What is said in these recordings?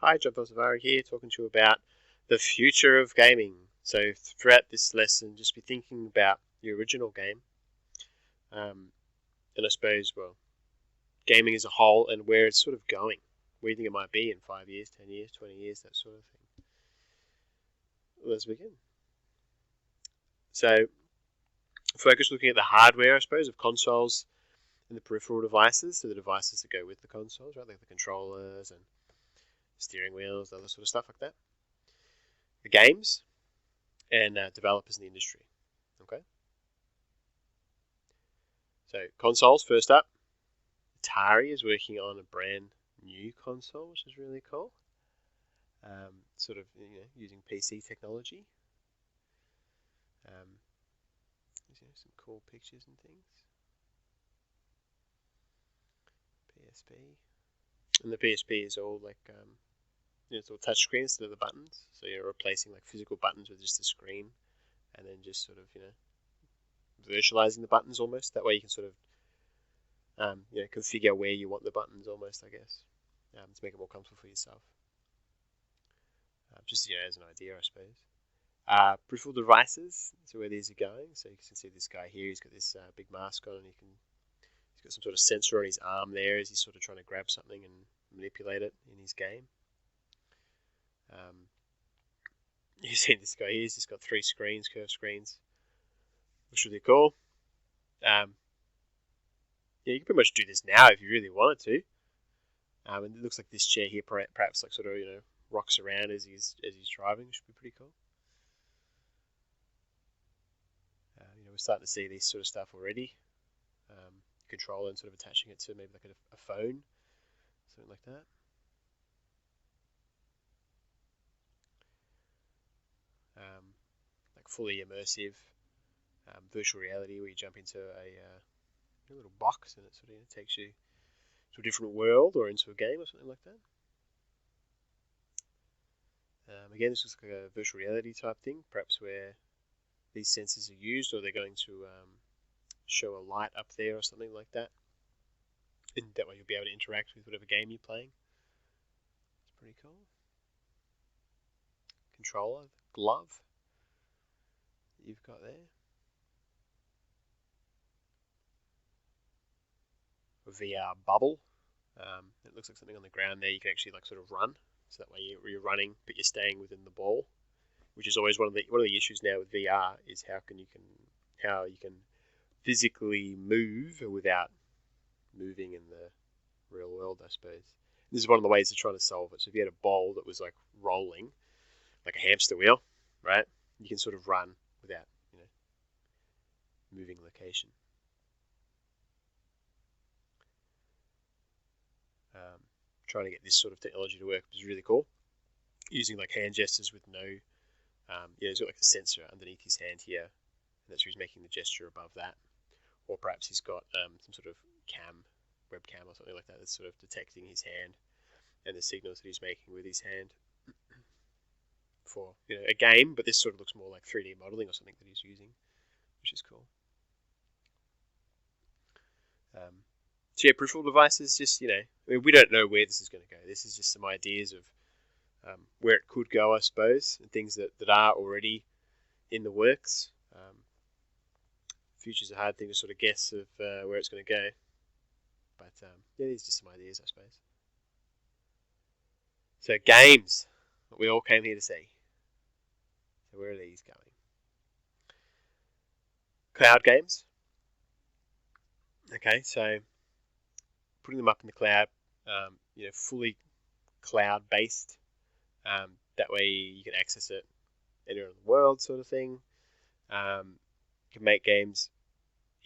Hi, John Bolsonaro here, talking to you about the future of gaming. So throughout this lesson, just be thinking about the original game, and I suppose, well, gaming as a whole and where it's sort of going. Where do you think it might be in 5 years, 10 years, 20 years, that sort of thing. Let's begin. So focus looking at the hardware, I suppose, of consoles and the peripheral devices, so the devices that go with the consoles, right, like the controllers and steering wheels, other sort of stuff like that. The games and developers in the industry. Okay. So consoles first up. Atari is working on a brand new console, which is really cool. Sort of using PC technology. Some cool pictures and things. PSP, and the PSP is all like it's all touch screen instead of the buttons. So you're replacing like physical buttons with just a screen, and then just sort of virtualizing the buttons almost. That way you can sort of configure where you want the buttons almost, I guess, to make it more comfortable for yourself. Just as an idea, I suppose. Peripheral devices, so where these are going. So you can see this guy here. He's got this big mask on, and he's got some sort of sensor on his arm there as he's sort of trying to grab something and manipulate it in his game. You've seen this guy here. He's just got 3 screens, curved screens. Looks really cool. You can pretty much do this now if you really wanted to. And it looks like this chair here perhaps like sort of rocks around as he's driving. Should be pretty cool. We're starting to see this sort of stuff already. Controller and sort of attaching it to maybe like a phone, something like that. Like fully immersive virtual reality where you jump into a little box and it sort of takes you to a different world or into a game or something like that. Again, this looks like a virtual reality type thing, perhaps where these sensors are used, or they're going to show a light up there or something like that. And that way you'll be able to interact with whatever game you're playing. It's pretty cool. Controller, glove that you've got there. A VR bubble. It looks like something on the ground there. You can actually like sort of run, so that way you're running, but you're staying within the ball, which is always one of the issues now with VR is how you can physically move without moving in the real world, I suppose. This is one of the ways they're trying to solve it. So if you had a ball that was like rolling, like a hamster wheel, right? You can sort of run without, moving location. Trying to get this sort of technology to work is really cool. Using like hand gestures with no, he's got like a sensor underneath his hand here, and that's where he's making the gesture above that. Or perhaps he's got some sort of webcam or something like that that's sort of detecting his hand and the signals that he's making with his hand for a game. But this sort of looks more like 3D modeling or something that he's using, which is cool. So peripheral devices, just we don't know where this is going to go. This is just some ideas of where it could go, I suppose, and things that are already in the works. Future's a hard thing to sort of guess of where it's going to go, but these are just some ideas, I suppose. So games, what we all came here to see. So where are these going? Cloud games. Okay, so putting them up in the cloud, fully cloud-based. That way you can access it anywhere in the world, sort of thing. You can make games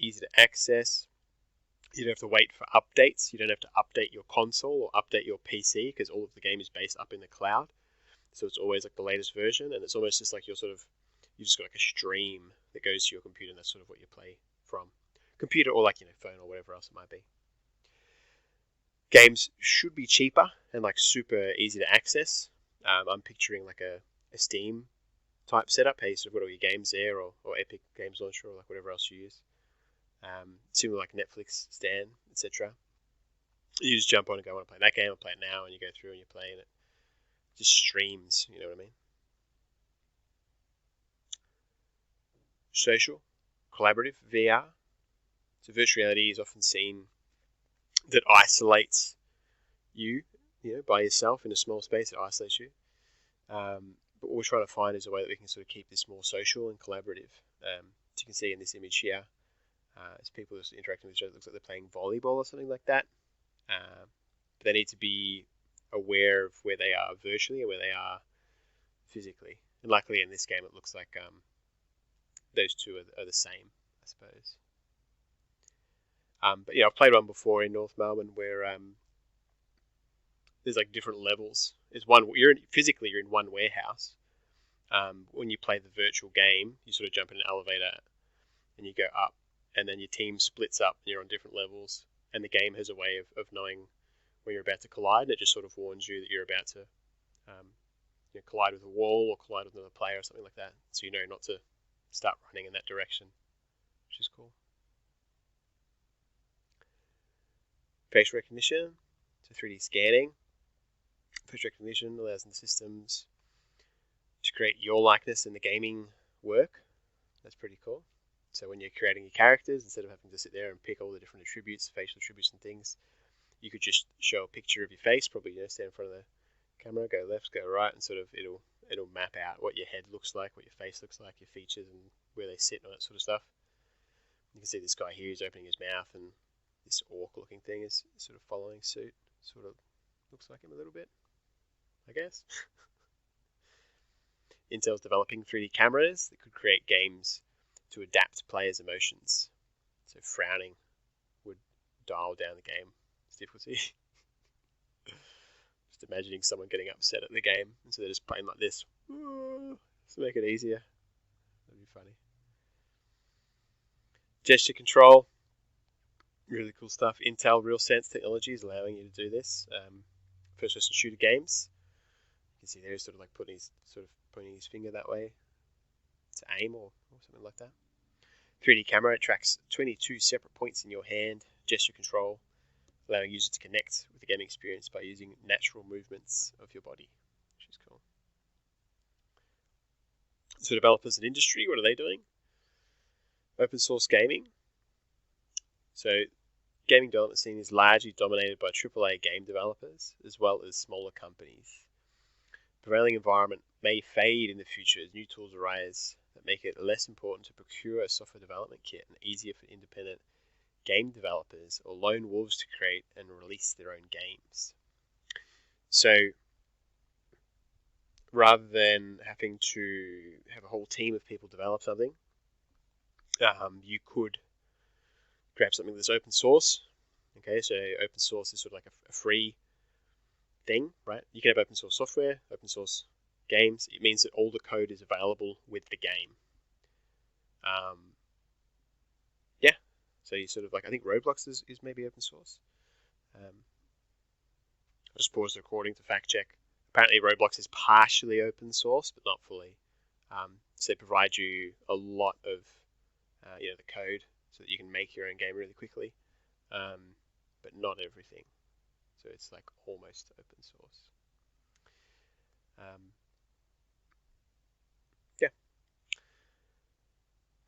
easy to access. You don't have to wait for updates. You don't have to update your console or update your PC because all of the game is based up in the cloud. So it's always like the latest version, and it's almost just like you just got like a stream that goes to your computer, and that's sort of what you play from computer or like phone or whatever else it might be. Games should be cheaper and like super easy to access. I'm picturing like a Steam type setup. Hey, so what are your games there, or Epic Games Launcher, or like whatever else you use. Similar like Netflix, Stan, etc. You just jump on and go, I want to play that game, I'll play it now, and you go through and you're playing it. just streams, you know what I mean? Social, collaborative, VR. So virtual reality is often seen that isolates you, by yourself in a small space. It isolates you. But what we're trying to find is a way that we can sort of keep this more social and collaborative. As you can see in this image here, as people are interacting with each other, it looks like they're playing volleyball or something like that. But they need to be aware of where they are virtually and where they are physically. And luckily in this game it looks like those two are the same, I suppose. But I've played one before in North Melbourne where there's like different levels. You're in one warehouse. When you play the virtual game, you sort of jump in an elevator and you go up, and then your team splits up and you're on different levels. And the game has a way of knowing when you're about to collide, and it just sort of warns you that you're about to collide with a wall or collide with another player or something like that, so you know not to start running in that direction, which is cool. Face recognition, so 3D scanning. Face recognition allows the systems to create your likeness in the gaming work. That's pretty cool. So when you're creating your characters, instead of having to sit there and pick all the different attributes, facial attributes and things, you could just show a picture of your face, probably stand in front of the camera, go left, go right, and sort of it'll map out what your head looks like, what your face looks like, your features, and where they sit, and all that sort of stuff. You can see this guy here is opening his mouth, and this orc-looking thing is sort of following suit. Sort of looks like him a little bit, I guess. Intel's developing 3D cameras that could create games to adapt players' emotions. So frowning would dial down the game's difficulty. Just imagining someone getting upset at the game, and so they're just playing like this to make it easier. That'd be funny. Gesture control, really cool stuff. Intel RealSense technology is allowing you to do this. First-person shooter games. You can see there he's sort of like pointing his finger that way to aim or something like that. 3D camera, it tracks 22 separate points in your hand. Gesture control, allowing users to connect with the gaming experience by using natural movements of your body, which is cool. So developers and industry, what are they doing? Open source gaming. So gaming development scene is largely dominated by AAA game developers as well as smaller companies. The prevailing environment may fade in the future as new tools arise that make it less important to procure a software development kit and easier for independent game developers or lone wolves to create and release their own games. So rather than having to have a whole team of people develop something, you could grab something that's open source. Okay, so open source is sort of like a free thing, right? You can have open source software, open source games. It means that all the code is available with the game. So you sort of like, I think Roblox is maybe open source. I'll just pause the recording to fact check. Apparently Roblox is partially open source, but not fully. So they provide you a lot of the code so that you can make your own game really quickly, but not everything. So it's like almost open source.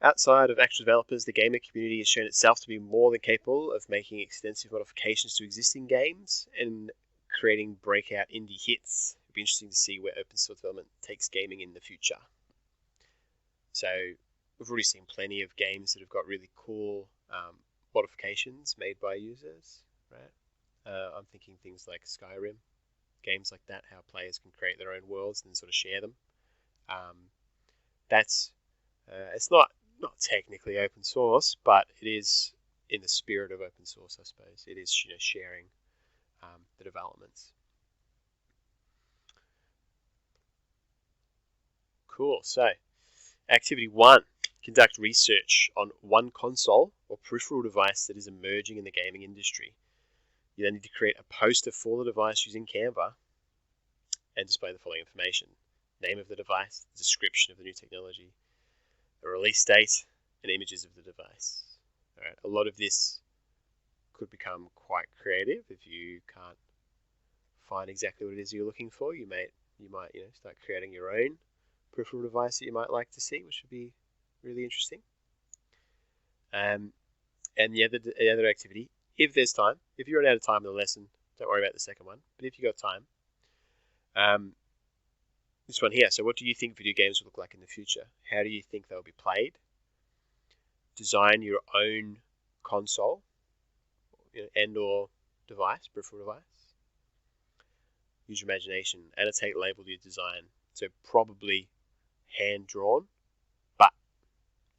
Outside of actual developers, the gamer community has shown itself to be more than capable of making extensive modifications to existing games and creating breakout indie hits. It'll be interesting to see where open source development takes gaming in the future. So we've already seen plenty of games that have got really cool modifications made by users, right? I'm thinking things like Skyrim, games like that, how players can create their own worlds and sort of share them. It's not technically open source, but it is in the spirit of open source, I suppose. It is sharing the developments. Cool. So, activity 1, conduct research on one console or peripheral device that is emerging in the gaming industry. You then need to create a poster for the device using Canva and display the following information: name of the device, description of the new technology, a release date, and images of the device. All right, a lot of this could become quite creative if you can't find exactly what it is you're looking for. You may you might start creating your own peripheral device that you might like to see, which would be really interesting. And the other activity, if there's time, if you run out of time in the lesson, don't worry about the second one. But if you got time, this one here. So, what do you think video games will look like in the future? How do you think they'll be played? Design your own console, and/or device, peripheral device. Use your imagination. Annotate, label your design. So probably hand drawn, but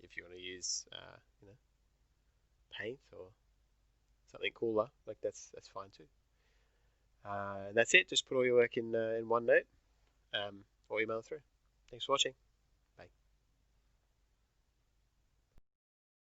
if you want to use paint or something cooler, like that's fine too. And that's it. Just put all your work in OneNote, or email through. Thanks for watching.